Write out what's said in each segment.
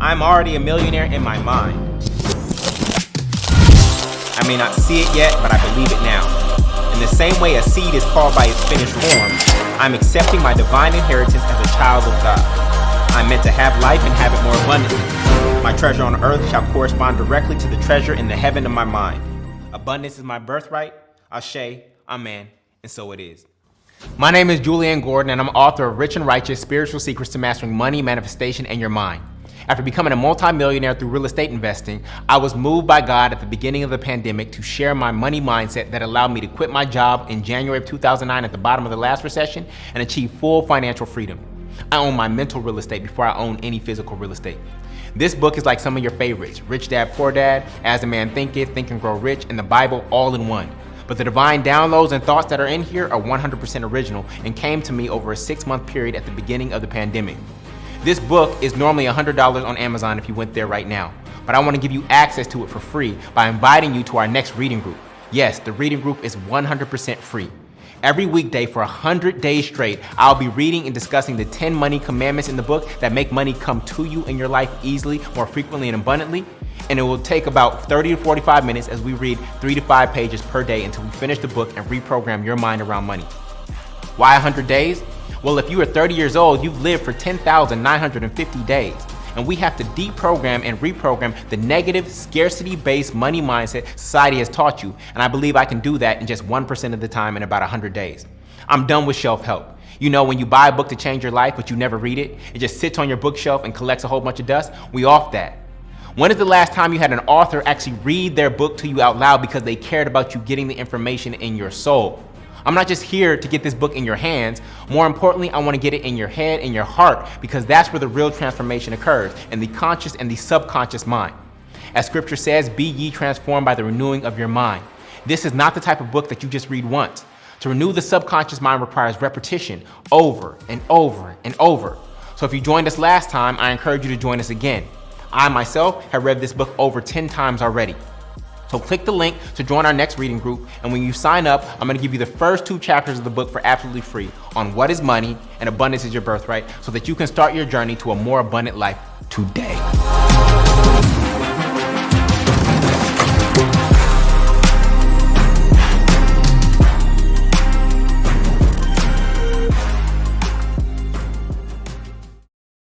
I'm already a millionaire in my mind. I may not see it yet, but I believe it now. In the same way a seed is called by its finished form, I'm accepting my divine inheritance as a child of God. I'm meant to have life and have it more abundantly. My treasure on earth shall correspond directly to the treasure in the heaven of my mind. Abundance is my birthright. Ashe, amen, and so it is. My name is Jullien Gordon, and I'm author of Rich and Righteous: Spiritual Secrets to Mastering Money, Manifestation, and Your Mind. After becoming a multimillionaire through real estate investing, I was moved by God at the beginning of the pandemic to share my money mindset that allowed me to quit my job in January of 2009 at the bottom of the last recession and achieve full financial freedom. I own my mental real estate before I own any physical real estate. This book is like some of your favorites: Rich Dad, Poor Dad, As a Man Thinketh, Think and Grow Rich, and the Bible all in one. But the divine downloads and thoughts that are in here are 100% original and came to me over a 6-month period at the beginning of the pandemic. This book is normally $100 on Amazon if you went there right now, but I want to give you access to it for free by inviting you to our next reading group. Yes, the reading group is 100% free. Every weekday for 100 days straight, I'll be reading and discussing the 10 money commandments in the book that make money come to you in your life easily, more frequently, and abundantly. And it will take about 30 to 45 minutes as we read 3 to 5 pages per day until we finish the book and reprogram your mind around money. Why 100 days? Well, if you are 30 years old, you've lived for 10,950 days. And we have to deprogram and reprogram the negative, scarcity-based money mindset society has taught you. And I believe I can do that in just 1% of the time in about 100 days. I'm done with shelf help. You know, when you buy a book to change your life, but you never read it, it just sits on your bookshelf and collects a whole bunch of dust. We off that. When is the last time you had an author actually read their book to you out loud because they cared about you getting the information in your soul? I'm not just here to get this book in your hands. More importantly, I want to get it in your head and your heart, because that's where the real transformation occurs, in the conscious and the subconscious mind. As scripture says, be ye transformed by the renewing of your mind. This is not the type of book that you just read once. To renew the subconscious mind requires repetition over and over and over. So if you joined us last time, I encourage you to join us again. I myself have read this book over 10 times already. So click the link to join our next reading group, and when you sign up, I'm going to give you the first 2 chapters of the book for absolutely free on what is money and abundance is your birthright, so that you can start your journey to a more abundant life today.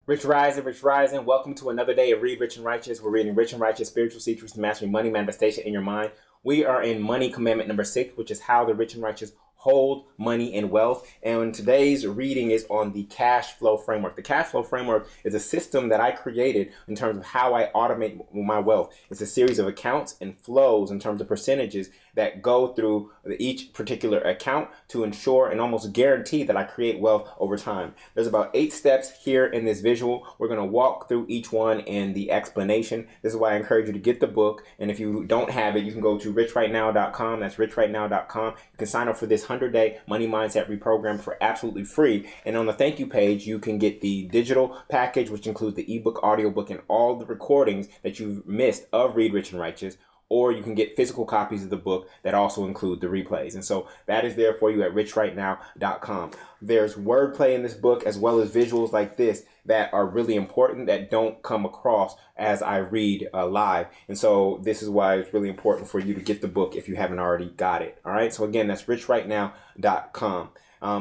Rich Rising. Welcome to another day of Read Rich and Righteous. We're reading Rich and Righteous: Spiritual Secrets to Mastering Money, Manifestation, in Your Mind. We are in Money Commandment number 6, which is how the rich and righteous hold money and wealth. And today's reading is on the cash flow framework. The cash flow framework is a system that I created in terms of how I automate my wealth. It's a series of accounts and flows in terms of percentages that go through each particular account to ensure and almost guarantee that I create wealth over time. There's about 8 steps here in this visual. We're going to walk through each one and the explanation. This is why I encourage you to get the book. And if you don't have it, you can go to richrightnow.com. That's richrightnow.com. You can sign up for this 100-day money mindset reprogram for absolutely free. And on the thank you page, you can get the digital package, which includes the ebook, audiobook, and all the recordings that you've missed of Read Rich and Righteous. Or you can get physical copies of the book that also include the replays. And so that is there for you at richrightnow.com. There's wordplay in this book, as well as visuals like this that are really important, that don't come across as I read live. And so this is why it's really important for you to get the book if you haven't already got it. All right. So again, that's richrightnow.com.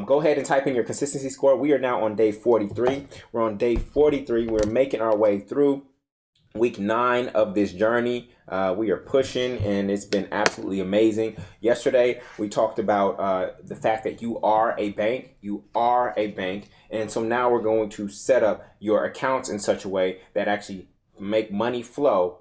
Go ahead and type in your consistency score. We are now on day 43. We're on day 43. We're making our way through week 9 of this journey. We are pushing, and it's been absolutely amazing. Yesterday, we talked about the fact that you are a bank. You are a bank. And so now we're going to set up your accounts in such a way that actually make money flow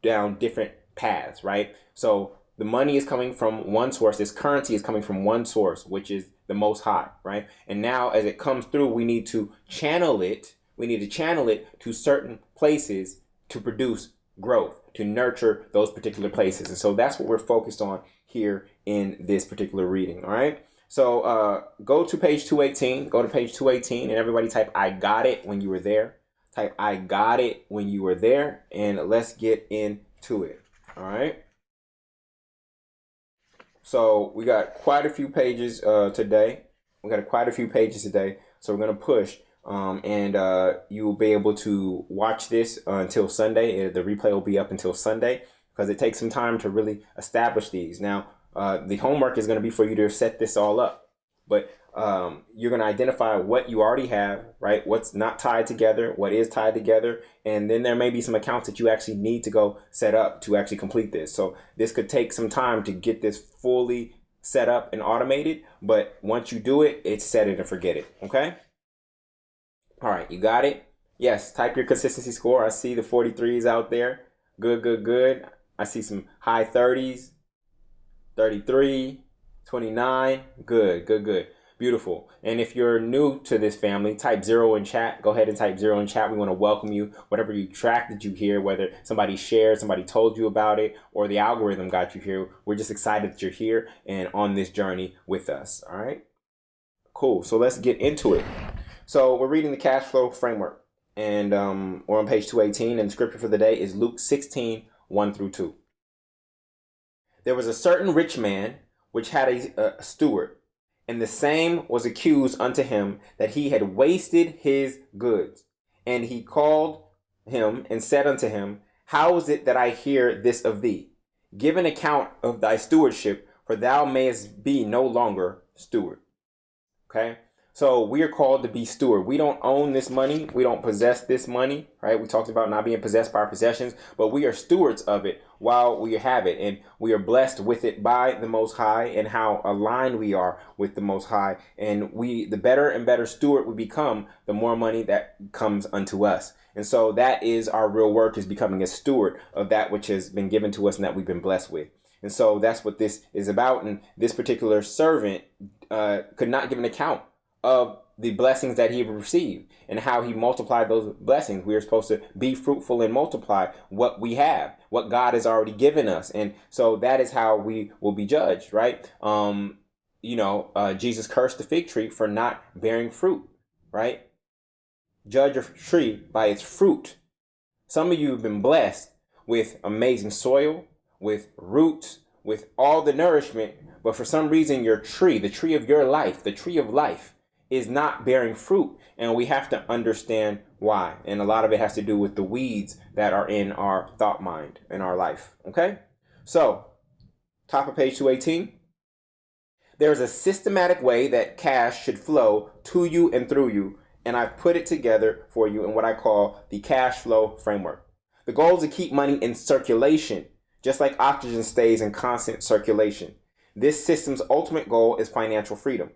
down different paths, right? So the money is coming from one source. This currency is coming from one source, which is the Most High, right? And now as it comes through, we need to channel it. We need to channel it to certain places to produce growth, to nurture those particular places. And so that's what we're focused on here in this particular reading. All right. So go to page 218. Go to page 218 and everybody type "I got it" when you were there. Type "I got it" when you were there, and let's get into it. All right. So we got quite a few pages today. So we're going to push and you will be able to watch this until Sunday. The replay will be up until Sunday because it takes some time to really establish these. Now, the homework is going to be for you to set this all up, but you're going to identify what you already have, right? What's not tied together, what is tied together, and then there may be some accounts that you actually need to go set up to actually complete this. So this could take some time to get this fully set up and automated, but once you do it, it's set it and forget it, okay? All right, you got it? Yes, type your consistency score. I see the 43s out there. Good, good, good. I see some high 30s, 33, 29. Good, good, good. Beautiful. And if you're new to this family, type 0 in chat. Go ahead and type 0 in chat. We want to welcome you. Whatever you track that you hear, whether somebody shared, somebody told you about it, or the algorithm got you here, we're just excited that you're here and on this journey with us. All right? Cool. So let's get into it. So we're reading the cash flow framework, and we're on page 218, and the scripture for the day is Luke 16, 1 through 2. There was a certain rich man which had a steward, and the same was accused unto him that he had wasted his goods. And he called him and said unto him, How is it that I hear this of thee? Give an account of thy stewardship, for thou mayest be no longer steward. Okay? So we are called to be steward. We don't own this money. We don't possess this money, right? We talked about not being possessed by our possessions, but we are stewards of it while we have it. And we are blessed with it by the Most High and how aligned we are with the Most High. And the better and better steward we become, the more money that comes unto us. And so that is our real work, is becoming a steward of that which has been given to us and that we've been blessed with. And so that's what this is about. And this particular servant could not give an account of the blessings that he received and how he multiplied those blessings. We are supposed to be fruitful and multiply what we have, what God has already given us. And so that is how we will be judged, right? Jesus cursed the fig tree for not bearing fruit, right? Judge a tree by its fruit. Some of you have been blessed with amazing soil, with roots, with all the nourishment, but for some reason your tree, the tree of your life, the tree of life, is not bearing fruit, and we have to understand why. And a lot of it has to do with the weeds that are in our thought mind in our life. Okay, so top of page 218. There is a systematic way that cash should flow to you and through you, and I've put it together for you in what I call the cash flow framework. The goal is to keep money in circulation, just like oxygen stays in constant circulation. This system's ultimate goal is financial freedom.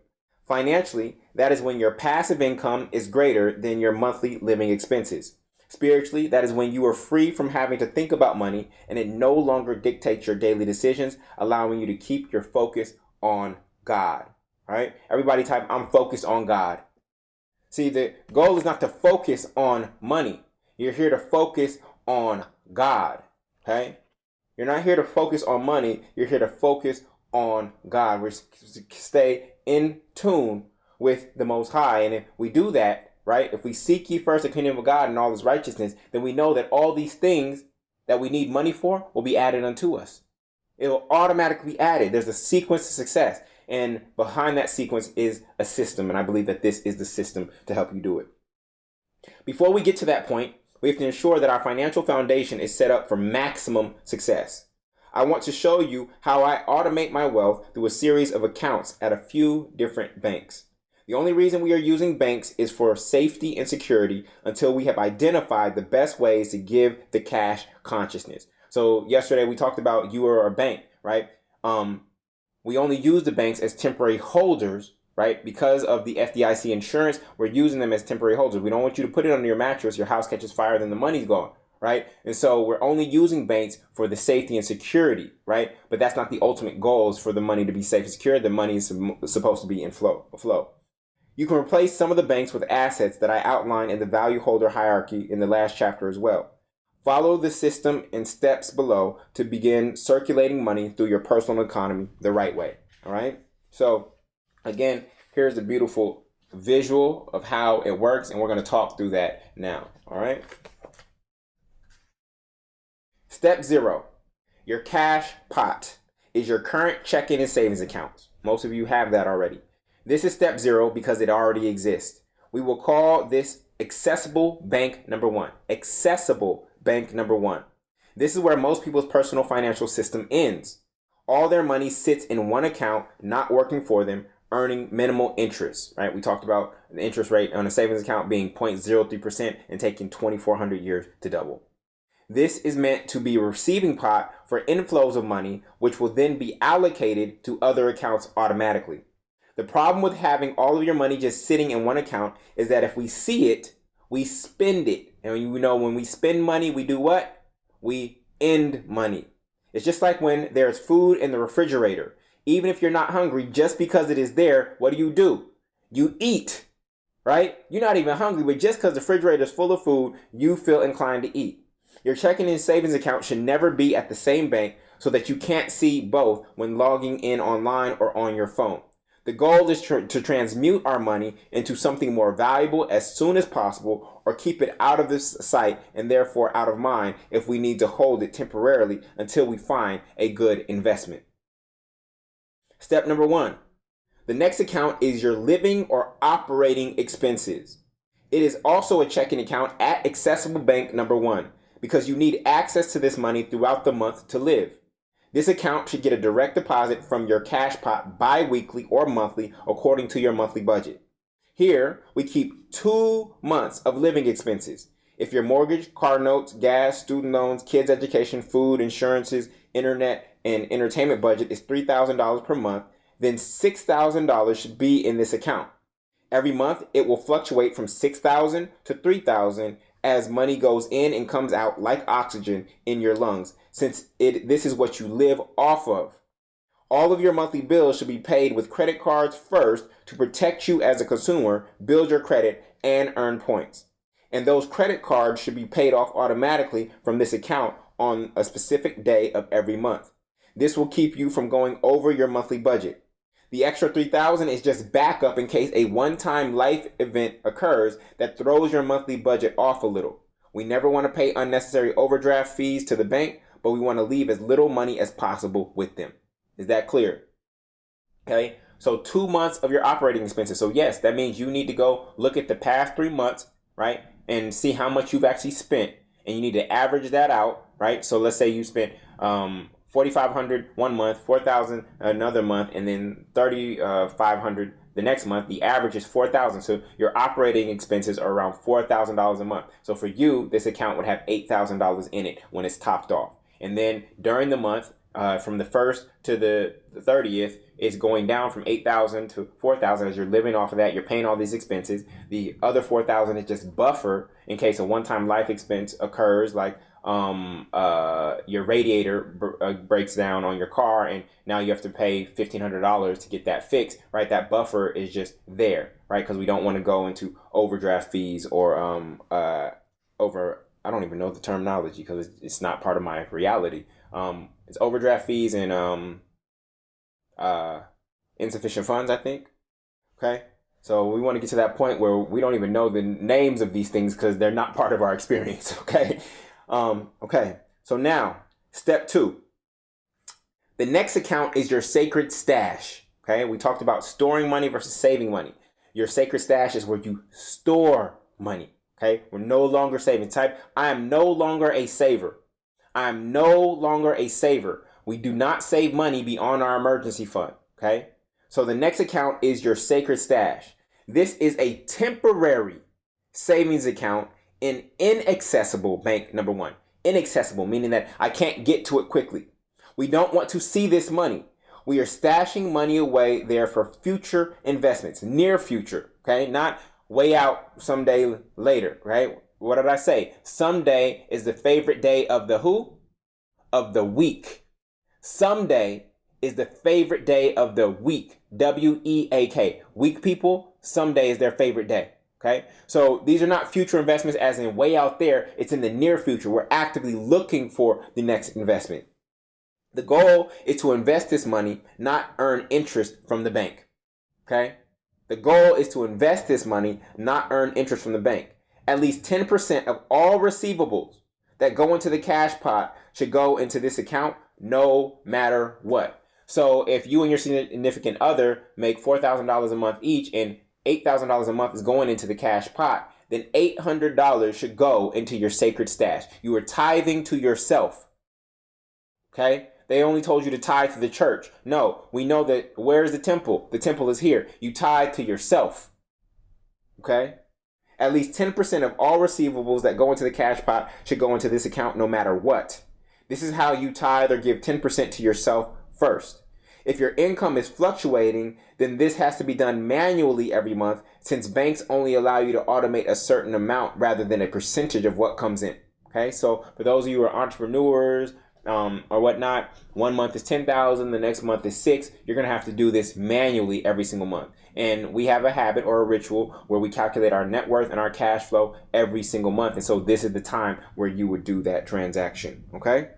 Financially, that is when your passive income is greater than your monthly living expenses. Spiritually, that is when you are free from having to think about money and it no longer dictates your daily decisions, allowing you to keep your focus on God. All right? Everybody type, I'm focused on God. See, the goal is not to focus on money. You're here to focus on God. Okay? You're not here to focus on money. You're here to focus on God. We stay in tune with the Most High. And if we do that, right, if we seek ye first the kingdom of God and all his righteousness, then we know that all these things that we need money for will be added unto us. It will automatically be added. There's a sequence to success. And behind that sequence is a system. And I believe that this is the system to help you do it. Before we get to that point, we have to ensure that our financial foundation is set up for maximum success. I want to show you how I automate my wealth through a series of accounts at a few different banks. The only reason we are using banks is for safety and security until we have identified the best ways to give the cash consciousness. So yesterday we talked about you are a bank, right? We only use the banks as temporary holders, right? Because of the FDIC insurance, we're using them as temporary holders. We don't want you to put it under your mattress, your house catches fire, then the money's gone. Right? And so we're only using banks for the safety and security, right? But that's not the ultimate goal, is for the money to be safe and secure. The money is supposed to be in flow. You can replace some of the banks with assets that I outlined in the value holder hierarchy in the last chapter as well. Follow the system in steps below to begin circulating money through your personal economy the right way. All right? So again, here's the beautiful visual of how it works, and we're going to talk through that now. All right? Step 0, your cash pot is your current checking and savings accounts. Most of you have that already. This is step 0 because it already exists. We will call this accessible bank number one. Accessible bank number one. This is where most people's personal financial system ends. All their money sits in one account, not working for them, earning minimal interest, right? We talked about the interest rate on a savings account being 0.03% and taking 2,400 years to double. This is meant to be a receiving pot for inflows of money, which will then be allocated to other accounts automatically. The problem with having all of your money just sitting in one account is that if we see it, we spend it. And you know, when we spend money, we do what? We end money. It's just like when there's food in the refrigerator. Even if you're not hungry, just because it is there, what do? You eat, right? You're not even hungry, but just because the refrigerator is full of food, you feel inclined to eat. Your checking and savings account should never be at the same bank so that you can't see both when logging in online or on your phone. The goal is to transmute our money into something more valuable as soon as possible, or keep it out of this sight and therefore out of mind if we need to hold it temporarily until we find a good investment. Step number one. The next account is your living or operating expenses. It is also a checking account at accessible bank number one because you need access to this money throughout the month to live. This account should get a direct deposit from your cash pot bi-weekly or monthly according to your monthly budget. Here, we keep 2 months of living expenses. If your mortgage, car notes, gas, student loans, kids' education, food, insurances, internet, and entertainment budget is $3,000 per month, then $6,000 should be in this account. Every month, it will fluctuate from $6,000 to $3,000 as money goes in and comes out like oxygen in your lungs, since this is what you live off of. All of your monthly bills should be paid with credit cards first to protect you as a consumer, build your credit, and earn points. And those credit cards should be paid off automatically from this account on a specific day of every month. This will keep you from going over your monthly budget. The extra $3,000 is just backup in case a one-time life event occurs that throws your monthly budget off a little. We never want to pay unnecessary overdraft fees to the bank, but we want to leave as little money as possible with them. Is that clear? Okay, so 2 months of your operating expenses. So yes, that means you need to go look at the past 3 months, right, and see how much you've actually spent, and you need to average that out, right? So let's say you spent $4,500 one month, $4,000 another month, and then $3,500 the next month. The average is $4,000. So your operating expenses are around $4,000 a month. So for you, this account would have $8,000 in it when it's topped off. And then during the month, from the 1st to the 30th, it's going down from $8,000 to $4,000 as you're living off of that. You're paying all these expenses. The other $4,000 is just buffer in case a one-time life expense occurs, like your radiator breaks down on your car and now you have to pay $1,500 to get that fixed, right? That buffer is just there, right? Because we don't want to go into overdraft fees or I don't even know the terminology because it's not part of my reality. It's overdraft fees and insufficient funds, I think. Okay. So we want to get to that point where we don't even know the names of these things because they're not part of our experience. Okay. Okay. So now, step 2. The next account is your sacred stash. Okay. We talked about storing money versus saving money. Your sacred stash is where you store money. Okay. We're no longer saving. Type, I am no longer a saver. I am no longer a saver. We do not save money beyond our emergency fund. Okay. So the next account is your sacred stash. This is a temporary savings account in inaccessible bank number 1. Inaccessible, meaning that I can't get to it quickly. We don't want to see this money. We are stashing money away there for future investments, near future. Okay. Not way out someday later, right? What did I say? Someday is the favorite day of the who? Of the week. Someday is the favorite day of the week. W-E-A-K. Weak people, someday is their favorite day. Okay. So these are not future investments as in way out there. It's in the near future. We're actively looking for the next investment. The goal is to invest this money, not earn interest from the bank. Okay. The goal is to invest this money, not earn interest from the bank. At least 10% of all receivables that go into the cash pot should go into this account no matter what. So if you and your significant other make $4,000 a month each and $8,000 a month is going into the cash pot, then $800 should go into your sacred stash. You are tithing to yourself. Okay? They only told you to tithe to the church. No, we know that where's the temple? The temple is here. You tithe to yourself. Okay? At least 10% of all receivables that go into the cash pot should go into this account no matter what. This is how you tithe or give 10% to yourself first. If your income is fluctuating, then this has to be done manually every month, since banks only allow you to automate a certain amount rather than a percentage of what comes in. Okay, so for those of you who are entrepreneurs or whatnot, one month is 10,000, the next month is 6. You're gonna have to do this manually every single month. And we have a habit or a ritual where we calculate our net worth and our cash flow every single month. And so this is the time where you would do that transaction. Okay.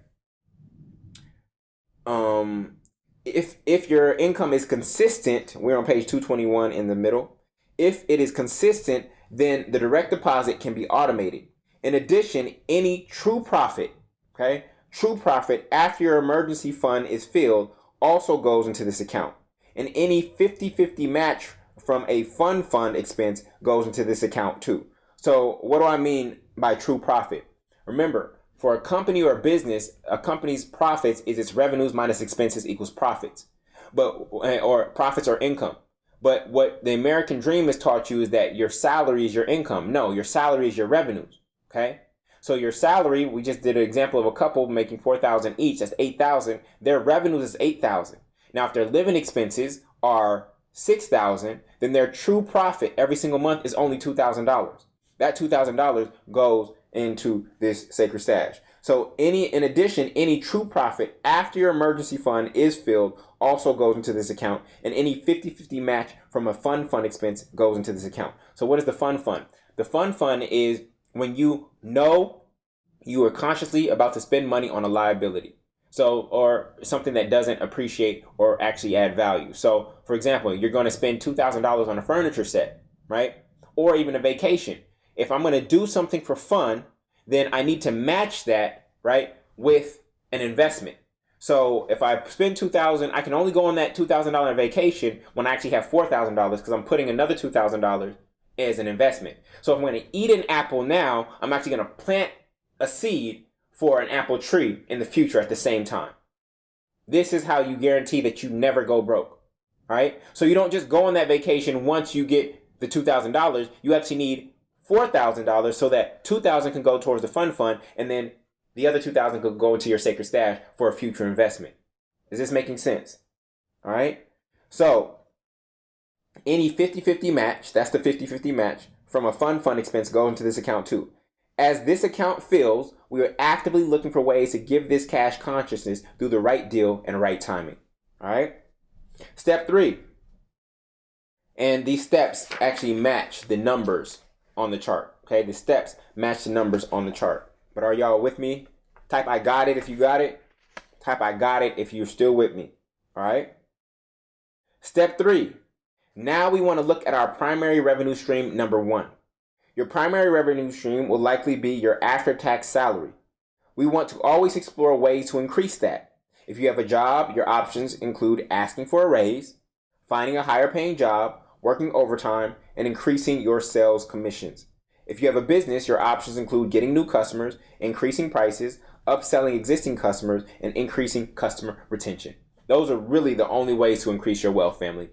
If your income is consistent, we're on page 221 in the middle. If it is consistent, then the direct deposit can be automated. In addition, any true profit, okay, true profit after your emergency fund is filled also goes into this account. And any 50-50 match from a fund expense goes into this account too. So what do I mean by true profit? Remember, for a company or a business, a company's profits is its revenues minus expenses equals profits, or profits or income. But what the American dream has taught you is that your salary is your income. No, your salary is your revenues. Okay. So your salary, we just did an example of a couple making $4,000 each. That's $8,000. Their revenues is $8,000. Now, if their living expenses are $6,000, then their true profit every single month is only $2,000. That $2,000 goes into this sacred stash. So in addition, any true profit after your emergency fund is filled also goes into this account, and any 50-50 match from a fund expense goes into this account. So what is the fund? The fund is when you know you are consciously about to spend money on a liability. So, or something that doesn't appreciate or actually add value. So, for example, you're going to spend $2,000 on a furniture set, right? Or even a vacation. If I'm going to do something for fun, then I need to match that, right, with an investment. So if I spend $2,000, I can only go on that $2,000 vacation when I actually have $4,000 because I'm putting another $2,000 as an investment. So if I'm going to eat an apple now, I'm actually going to plant a seed for an apple tree in the future at the same time. This is how you guarantee that you never go broke, right? So you don't just go on that vacation once you get the $2,000. You actually need $4,000 so that $2,000 can go towards the fund, and then the other $2,000 could go into your sacred stash for a future investment. Is this making sense? All right. So any 50-50 match, that's the 50-50 match from a fund expense goes into this account too. As this account fills, we are actively looking for ways to give this cash consciousness through the right deal and right timing. All right. Step 3. And these steps actually match the numbers on the chart. Okay. The steps match the numbers on the chart. But are y'all with me? Type I got it if you got it. Type I got it if you're still with me. All right. Step 3. Now we want to look at our primary revenue stream number 1. Your primary revenue stream will likely be your after-tax salary. We want to always explore ways to increase that. If you have a job, your options include asking for a raise, finding a higher paying job, working overtime, and increasing your sales commissions. If you have a business, your options include getting new customers, increasing prices, upselling existing customers, and increasing customer retention. Those are really the only ways to increase your wealth, family.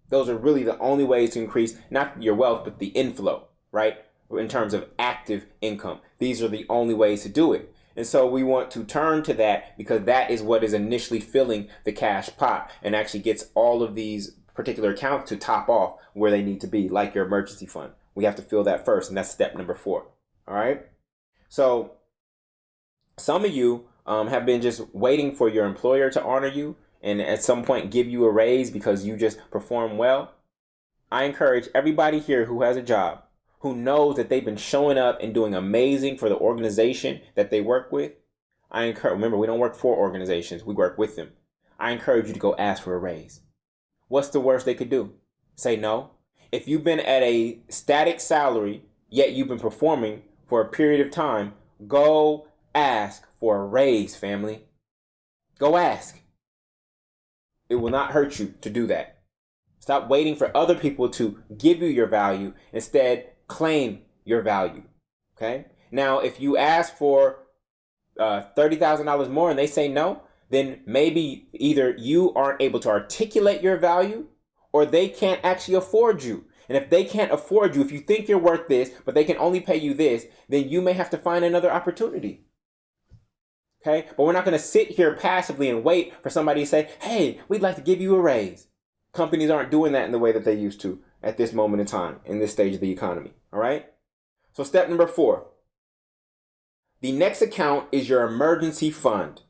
Those are really the only ways to increase not your wealth, but the inflow, right? In terms of active income. These are the only ways to do it. And so we want to turn to that because that is what is initially filling the cash pot and actually gets all of these particular accounts to top off where they need to be, like your emergency fund. We have to fill that first, and that's step number 4. All right. So some of you have been just waiting for your employer to honor you and at some point give you a raise because you just perform well. I encourage everybody here who has a job, who knows that they've been showing up and doing amazing for the organization that they work with. Remember, we don't work for organizations, we work with them. I encourage you to go ask for a raise. What's the worst they could do? Say no. If you've been at a static salary, yet you've been performing for a period of time, go ask for a raise, family. Go ask. It will not hurt you to do that. Stop waiting for other people to give you your value. Instead, claim your value. Okay? Now, if you ask for $30,000 more and they say no, then maybe either you aren't able to articulate your value or they can't actually afford you. And if they can't afford you, if you think you're worth this, but they can only pay you this, then you may have to find another opportunity. Okay? But we're not going to sit here passively and wait for somebody to say, hey, we'd like to give you a raise. Companies aren't doing that in the way that they used to at this moment in time, in this stage of the economy. All right? So step number 4. The next account is your emergency fund.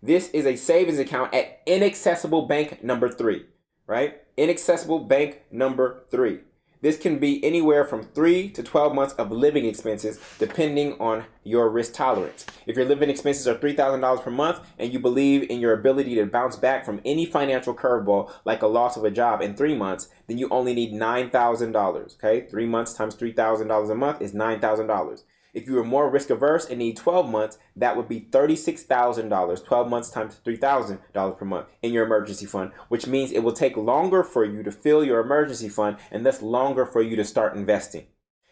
This is a savings account at inaccessible bank number 3, right? Inaccessible bank number 3. This can be anywhere from 3 to 12 months of living expenses, depending on your risk tolerance. If your living expenses are $3,000 per month and you believe in your ability to bounce back from any financial curveball, like a loss of a job in 3 months, then you only need $9,000. Okay, 3 months times $3,000 a month is $9,000. If you are more risk averse and need 12 months, that would be $36,000, 12 months times $3,000 per month in your emergency fund, which means it will take longer for you to fill your emergency fund and thus longer for you to start investing.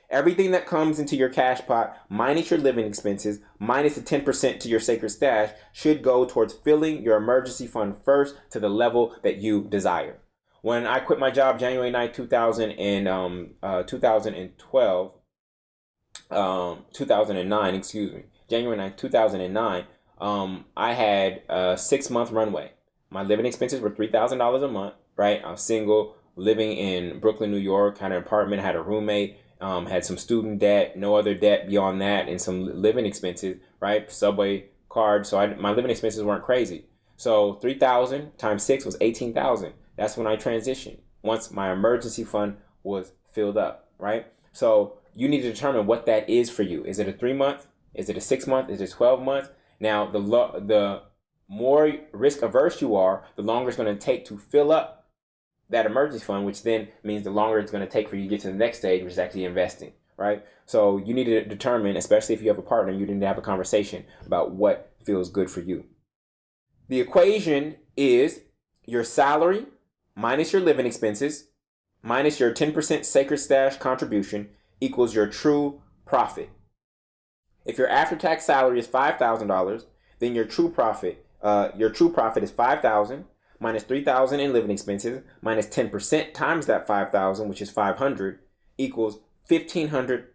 Everything that comes into your cash pot, minus your living expenses, minus the 10% to your sacred stash, should go towards filling your emergency fund first to the level that you desire. When I quit my job January 9, 2009, January 9th, 2009, I had a 6-month runway. My living expenses were $3,000 a month, right? I was single, living in Brooklyn, New York, had an apartment, had a roommate, had some student debt, no other debt beyond that, and some living expenses, right? Subway card. So my living expenses weren't crazy. So 3,000 times 6 was 18,000. That's when I transitioned, once my emergency fund was filled up, right? So you need to determine what that is for you. Is it a 3-month? Is it a 6-month? Is it 12 months? Now, the more risk averse you are, the longer it's going to take to fill up that emergency fund, which then means the longer it's going to take for you to get to the next stage, which is actually investing, right? So you need to determine, especially if you have a partner, you need to have a conversation about what feels good for you. The equation is your salary minus your living expenses minus your 10% sacred stash contribution equals your true profit. If your after-tax salary is $5,000, then your true profit is $5,000 minus $3,000 in living expenses minus 10% times that $5,000, which is $500, equals $1,500.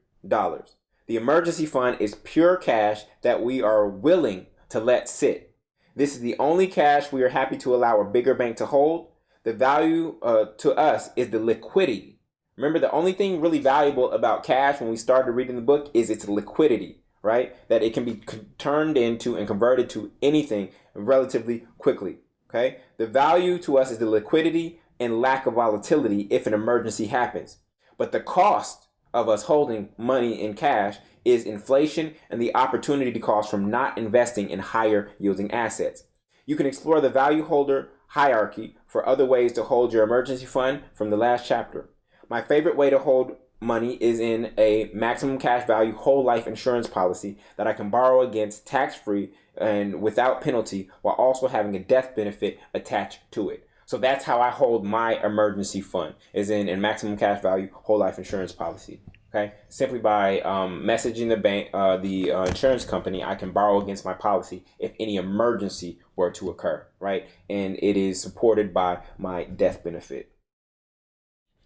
The emergency fund is pure cash that we are willing to let sit. This is the only cash we are happy to allow a bigger bank to hold. The value to us is the liquidity. Remember, the only thing really valuable about cash when we started reading the book is its liquidity, right? That it can be turned into and converted to anything relatively quickly, okay? The value to us is the liquidity and lack of volatility if an emergency happens. But the cost of us holding money in cash is inflation and the opportunity cost from not investing in higher yielding assets. You can explore the value holder hierarchy for other ways to hold your emergency fund from the last chapter. My favorite way to hold money is in a maximum cash value whole life insurance policy that I can borrow against tax-free and without penalty while also having a death benefit attached to it. So that's how I hold my emergency fund, is in a maximum cash value whole life insurance policy. Okay, simply by messaging the bank, the insurance company, I can borrow against my policy if any emergency were to occur, right? And it is supported by my death benefit,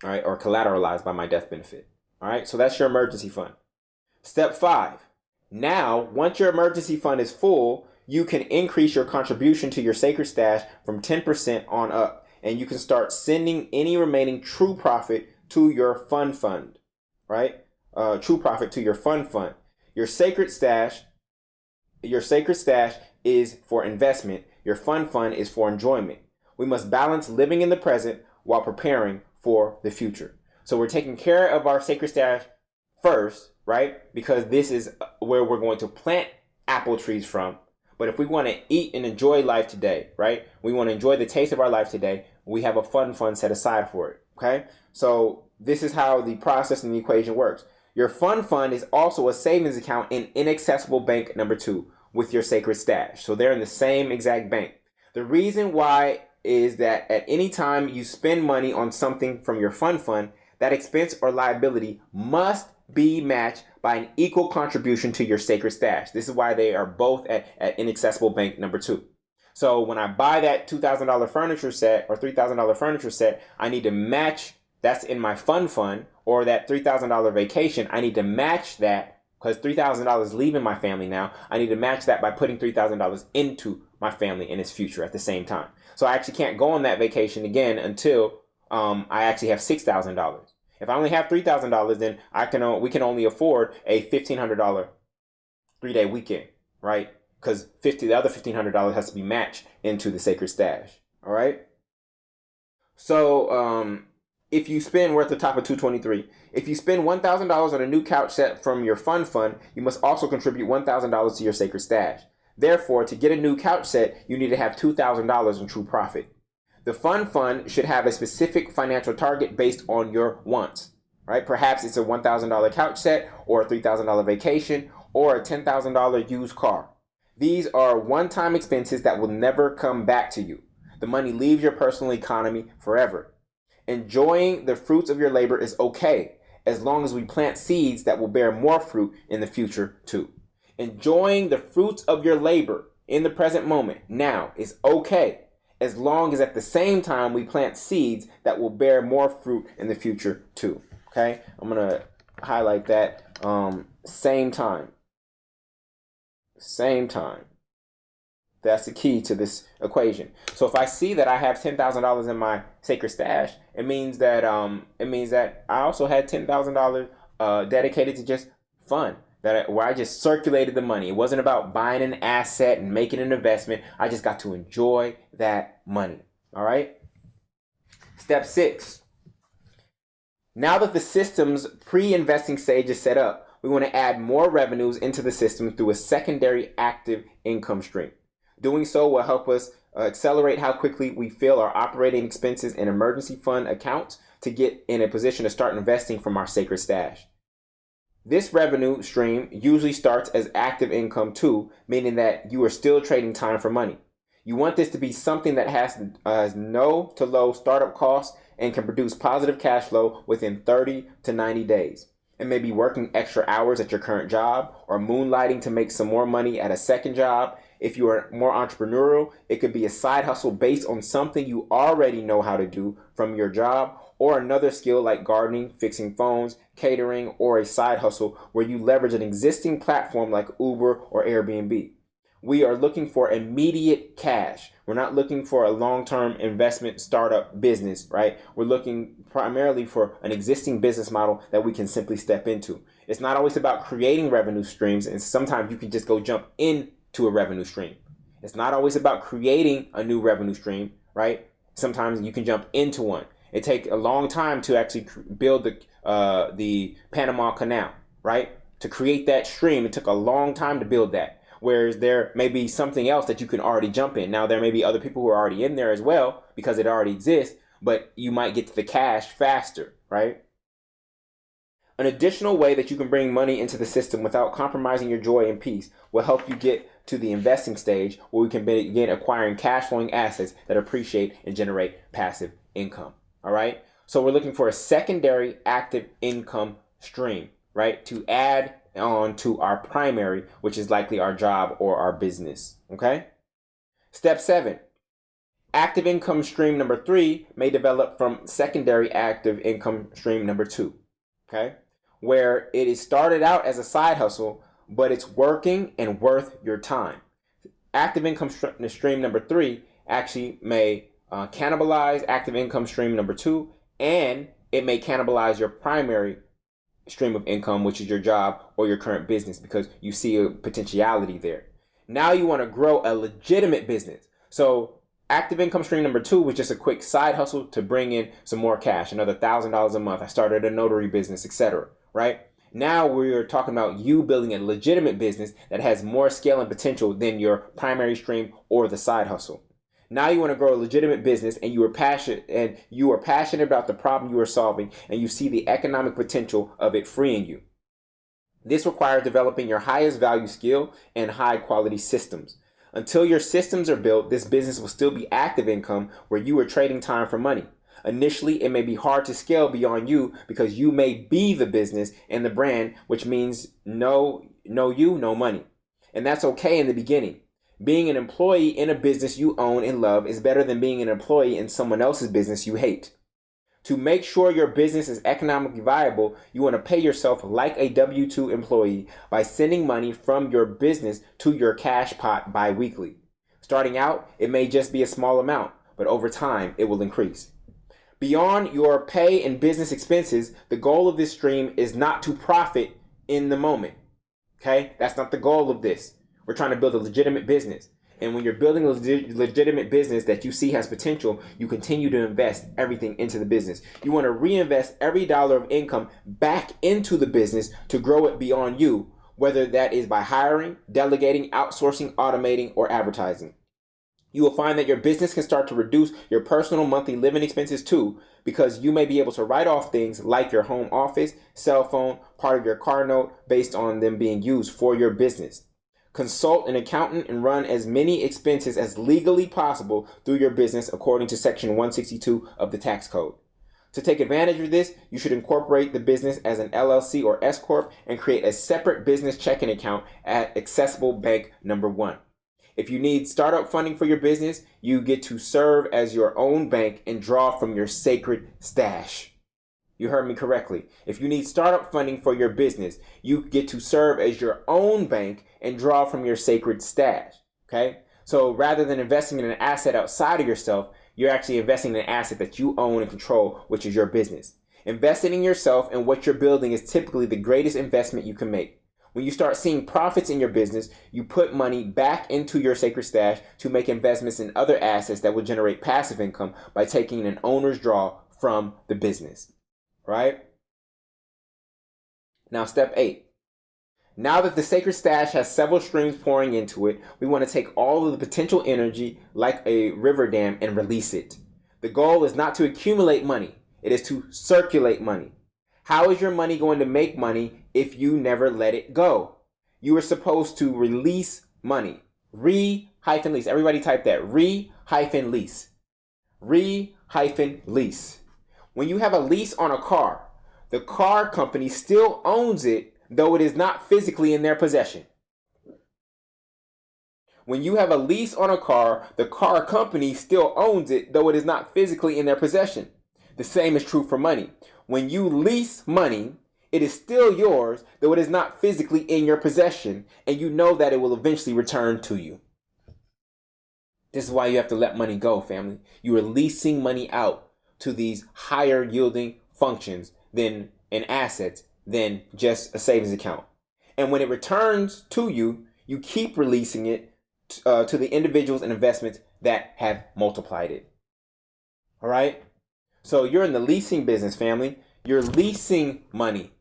all right, or collateralized by my death benefit. All right, so that's your emergency fund. Step 5. Now, once your emergency fund is full, you can increase your contribution to your sacred stash from 10% on up, and you can start sending any remaining true profit to your fund. Right? True profit to your fund. Your sacred stash is for investment. Your fund is for enjoyment. We must balance living in the present while preparing for the future. So we're taking care of our sacred stash first, right? Because this is where we're going to plant apple trees from. But if we want to eat and enjoy life today, right? We want to enjoy the taste of our life today. We have a fund set aside for it. Okay? So this is how the process and the equation works. Your fund is also a savings account in inaccessible bank number 2 with your sacred stash. So they're in the same exact bank. The reason why is that at any time you spend money on something from your fund, that expense or liability must be matched by an equal contribution to your sacred stash. This is why they are both at inaccessible bank number 2. So when I buy that $2,000 furniture set or $3,000 furniture set, I need to match, that's in my fund, or that $3,000 vacation, I need to match that because $3,000 is leaving my family now. I need to match that by putting $3,000 into my family in its future at the same time. So I actually can't go on that vacation again until I actually have $6,000. If I only have $3,000, then we can only afford a $1,500 3-day weekend, right? Because the other $1,500 has to be matched into the sacred stash. All right. So if you spend, we're at the top of 223. If you spend $1,000 on a new couch set from your fund, you must also contribute $1,000 to your sacred stash. Therefore, to get a new couch set, you need to have $2,000 in true profit. The fund should have a specific financial target based on your wants, right? Perhaps it's a $1,000 couch set or a $3,000 vacation or a $10,000 used car. These are one-time expenses that will never come back to you. The money leaves your personal economy forever. Enjoying the fruits of your labor is okay, as long as we plant seeds that will bear more fruit in the future too. Enjoying the fruits of your labor in the present moment now is okay, as long as at the same time we plant seeds that will bear more fruit in the future too. Okay, I'm going to highlight that. Same time. That's the key to this equation. So if I see that I have $10,000 in my sacred stash, it means that I also had $10,000 dedicated to just fun. Where I just circulated the money. It wasn't about buying an asset and making an investment. I just got to enjoy that money. All right. Step 6. Now that the system's pre-investing stage is set up, we want to add more revenues into the system through a secondary active income stream. Doing so will help us accelerate how quickly we fill our operating expenses and emergency fund accounts to get in a position to start investing from our sacred stash. This revenue stream usually starts as active income too, meaning that you are still trading time for money. You want this to be something that has no to low startup costs and can produce positive cash flow within 30 to 90 days. It may be working extra hours at your current job or moonlighting to make some more money at a second job. If you are more entrepreneurial, it could be a side hustle based on something you already know how to do from your job, or another skill like gardening, fixing phones, catering, or a side hustle where you leverage an existing platform like Uber or Airbnb. We are looking for immediate cash. We're not looking for a long-term investment startup business, right? We're looking primarily for an existing business model that we can simply step into. It's not always about creating revenue streams, and sometimes you can just go jump into a revenue stream. It's not always about creating a new revenue stream, right? Sometimes you can jump into one. It takes a long time to actually build the Panama Canal, right? To create that stream, it took a long time to build that. Whereas there may be something else that you can already jump in. Now, there may be other people who are already in there as well because it already exists, but you might get to the cash faster, right? An additional way that you can bring money into the system without compromising your joy and peace will help you get to the investing stage where we can begin acquiring cash flowing assets that appreciate and generate passive income. All right. So we're looking for a secondary active income stream, right? To add on to our primary, which is likely our job or our business. Okay. Step 7. Active income stream number 3 may develop from secondary active income stream number 2. Okay. Where it is started out as a side hustle, but it's working and worth your time. Active income stream number 3 actually may cannibalize active income stream number 2, and it may cannibalize your primary stream of income, which is your job or your current business, because you see a potentiality there. Now you want to grow a legitimate business. So active income stream number 2 was just a quick side hustle to bring in some more cash, another $1,000 a month. I started a notary business, etc. Right? Now we're talking about you building a legitimate business that has more scale and potential than your primary stream or the side hustle. Now you want to grow a legitimate business, and you are passionate about the problem you are solving, and you see the economic potential of it freeing you. This requires developing your highest value skill and high quality systems. Until your systems are built, this business will still be active income where you are trading time for money. Initially, it may be hard to scale beyond you because you may be the business and the brand, which means no you, no money. And that's okay in the beginning. Being an employee in a business you own and love is better than being an employee in someone else's business you hate. To make sure your business is economically viable, you want to pay yourself like a W-2 employee by sending money from your business to your cash pot bi-weekly. Starting out, it may just be a small amount, but over time, it will increase. Beyond your pay and business expenses, the goal of this stream is not to profit in the moment. Okay? That's not the goal of this. We're trying to build a legitimate business. And when you're building a legitimate business that you see has potential, you continue to invest everything into the business. You want to reinvest every dollar of income back into the business to grow it beyond you, whether that is by hiring, delegating, outsourcing, automating, or advertising. You will find that your business can start to reduce your personal monthly living expenses too, because you may be able to write off things like your home office, cell phone, part of your car note based on them being used for your business. Consult an accountant and run as many expenses as legally possible through your business according to Section 162 of the tax code. To take advantage of this, you should incorporate the business as an LLC or S Corp and create a separate business checking account at Accessible Bank number 1. If you need startup funding for your business, you get to serve as your own bank and draw from your sacred stash. You heard me correctly. If you need startup funding for your business, you get to serve as your own bank and draw from your sacred stash. Okay? So rather than investing in an asset outside of yourself, you're actually investing in an asset that you own and control, which is your business. Investing in yourself and what you're building is typically the greatest investment you can make. When you start seeing profits in your business, you put money back into your sacred stash to make investments in other assets that will generate passive income by taking an owner's draw from the business. Right? Now, step 8. Now that the sacred stash has several streams pouring into it, we want to take all of the potential energy like a river dam and release it. The goal is not to accumulate money. It is to circulate money. How is your money going to make money if you never let it go? You are supposed to release money. Re-lease. Everybody type that. Re-lease. Re-lease. When you have a lease on a car, the car company still owns it, though it is not physically in their possession. When you have a lease on a car, the car company still owns it, though it is not physically in their possession. The same is true for money. When you lease money, it is still yours, though it is not physically in your possession, and you know that it will eventually return to you. This is why you have to let money go, family. You are leasing money out to these higher yielding functions than and assets than just a savings account. And when it returns to you, you keep releasing it to the individuals and investments that have multiplied it. All right? So you're in the leasing business, family. You're leasing money,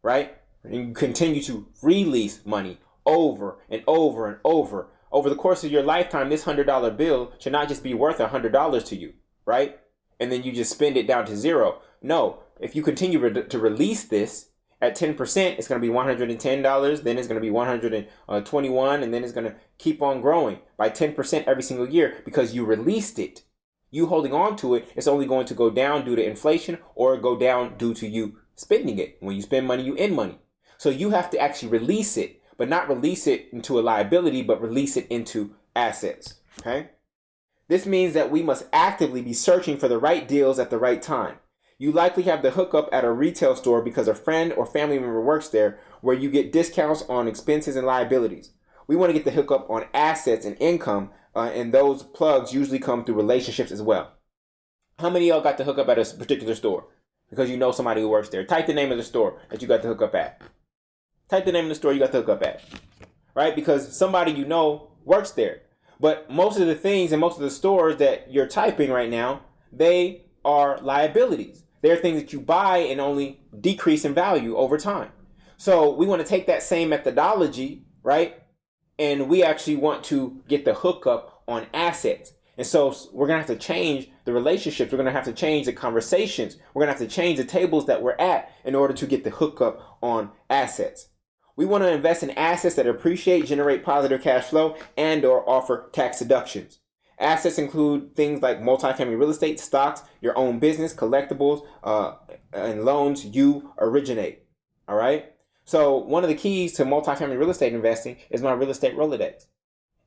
right? And you continue to release money over and over and over. Over the course of your lifetime, this $100 bill should not just be worth $100 to you, right? And then you just spend it down to zero. No, if you continue to release this at 10%, it's going to be $110. Then it's going to be $121, and then it's going to keep on growing by 10% every single year because you released it. You holding on to it, it's only going to go down due to inflation or go down due to you spending it. When you spend money, you end money. So you have to actually release it, but not release it into a liability, but release it into assets. Okay? This means that we must actively be searching for the right deals at the right time. You likely have the hookup at a retail store because a friend or family member works there, where you get discounts on expenses and liabilities. We want to get the hookup on assets and income, and those plugs usually come through relationships as well. How many of y'all got the hookup at a particular store because you know somebody who works there? Type the name of the store that you got the hookup at. Type the name of the store you got the hookup at. Right? Because somebody you know works there. But most of the things and most of the stores that you're typing right now, they are liabilities. They're things that you buy and only decrease in value over time. So we want to take that same methodology, right? And we actually want to get the hookup on assets. And so we're going to have to change the relationships. We're going to have to change the conversations. We're going to have to change the tables that we're at in order to get the hookup on assets. We want to invest in assets that appreciate, generate positive cash flow, and or offer tax deductions. Assets include things like multifamily real estate, stocks, your own business, collectibles, and loans you originate. All right? So one of the keys to multifamily real estate investing is my real estate Rolodex.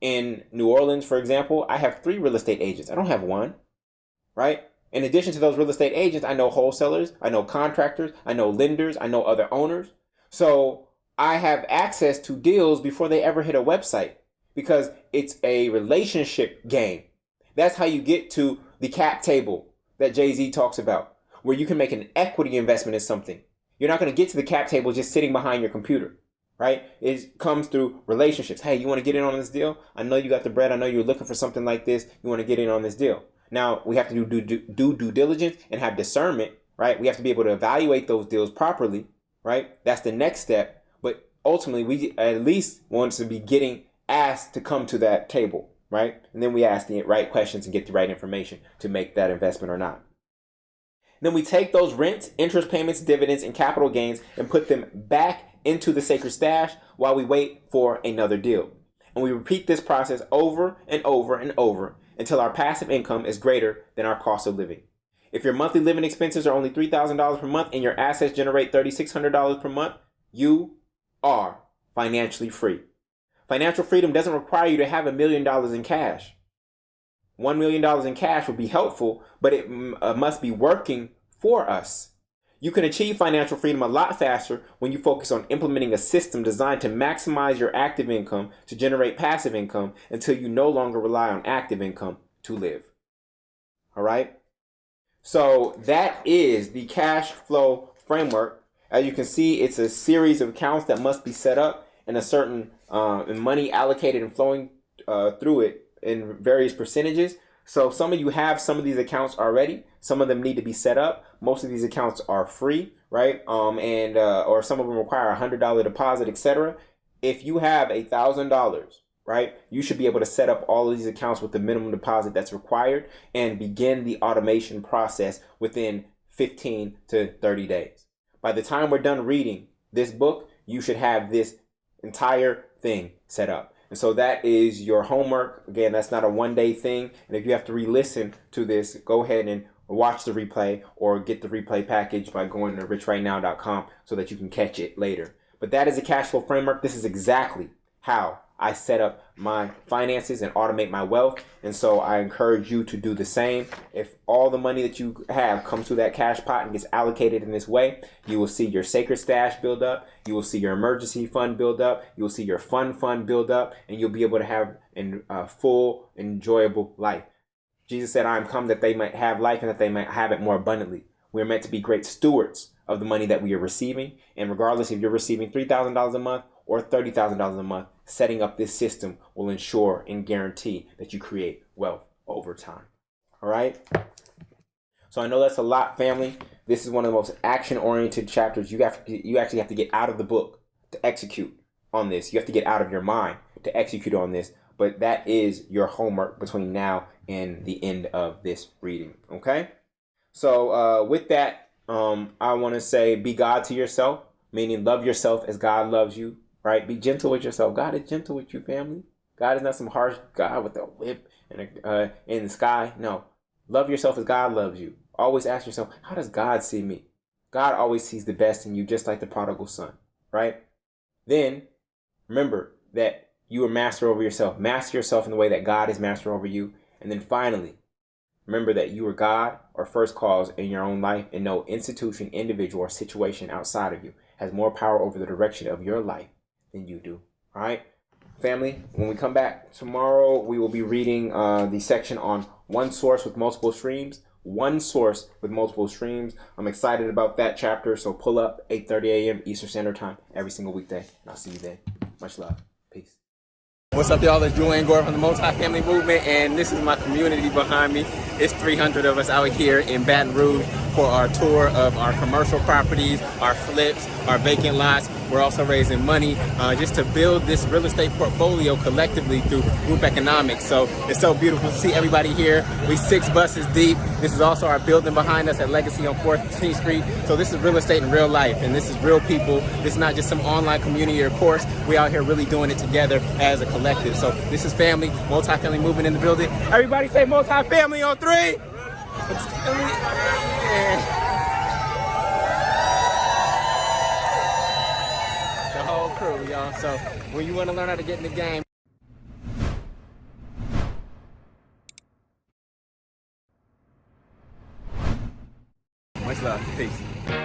In New Orleans, for example, I have 3 real estate agents. I don't have one, right? In addition to those real estate agents, I know wholesalers, I know contractors, I know lenders, I know other owners. So I have access to deals before they ever hit a website because it's a relationship game. That's how you get to the cap table that Jay-Z talks about, where you can make an equity investment in something. You're not going to get to the cap table just sitting behind your computer, right? It comes through relationships. Hey, you want to get in on this deal? I know you got the bread. I know you're looking for something like this. You want to get in on this deal. Now, we have to do due diligence and have discernment, right? We have to be able to evaluate those deals properly, right? That's the next step. But ultimately, we at least want to be getting asked to come to that table, right? And then we ask the right questions and get the right information to make that investment or not. Then we take those rents, interest payments, dividends, and capital gains and put them back into the sacred stash while we wait for another deal. And we repeat this process over and over and over until our passive income is greater than our cost of living. If your monthly living expenses are only $3,000 per month and your assets generate $3,600 per month, you are financially free. Financial freedom doesn't require you to have $1 million in cash. $1 million in cash would be helpful, but it must be working for us. You can achieve financial freedom a lot faster when you focus on implementing a system designed to maximize your active income to generate passive income until you no longer rely on active income to live. All right? So that is the cash flow framework. As you can see, it's a series of accounts that must be set up and a certain money allocated and flowing through it in various percentages. So some of you have some of these accounts already. Some of them need to be set up. Most of these accounts are free, right? Or some of them require a $100 deposit, etc. If you have $1,000, right, you should be able to set up all of these accounts with the minimum deposit that's required and begin the automation process within 15 to 30 days. By the time we're done reading this book, you should have this entire thing set up. And so that is your homework. Again, that's not a one-day thing. And if you have to re-listen to this, go ahead and watch the replay or get the replay package by going to richrightnow.com so that you can catch it later. But that is a cash flow framework. This is exactly how I set up my finances and automate my wealth. And so I encourage you to do the same. If all the money that you have comes to that cash pot and gets allocated in this way, you will see your sacred stash build up. You will see your emergency fund build up. You will see your fund build up, and you'll be able to have a full, enjoyable life. Jesus said, I am come that they might have life and that they might have it more abundantly. We're meant to be great stewards of the money that we are receiving. And regardless if you're receiving $3,000 a month or $30,000 a month, setting up this system will ensure and guarantee that you create wealth over time. All right? So I know that's a lot, family. This is one of the most action-oriented chapters. You actually have to get out of the book to execute on this. You have to get out of your mind to execute on this. But that is your homework between now and the end of this reading. Okay? So with that, I want to say be God to yourself, meaning love yourself as God loves you. Right? Be gentle with yourself. God is gentle with you, family. God is not some harsh God with a whip and in the sky. No. Love yourself as God loves you. Always ask yourself, how does God see me? God always sees the best in you, just like the prodigal son. Right? Then remember that you are master over yourself. Master yourself in the way that God is master over you. And then finally, remember that you are God or first cause in your own life, and no institution, individual, or situation outside of you has more power over the direction of your life than you do. All right, family, when we come back tomorrow, we will be reading the section on one source with multiple streams. One source with multiple streams. I'm excited about that chapter, so pull up 8:30 a.m. Eastern Standard Time every single weekday, and I'll see you then. Much love. Peace. What's up, y'all? It's Jullien from the Multifamily Movement, and this is my community behind me. It's 300 of us out here in Baton Rouge for our tour of our commercial properties, our flips, our vacant lots. We're also raising money just to build this real estate portfolio collectively through group economics. So it's so beautiful to see everybody here. We 6 buses deep. This is also our building behind us at Legacy on 14th Street. So this is real estate in real life, and this is real people. This is not just some online community or course. We out here really doing it together as a collective. So this is family, multifamily movement in the building. Everybody say multifamily on 3. The whole crew, y'all. So when you want to learn how to get in the game, much love. Peace.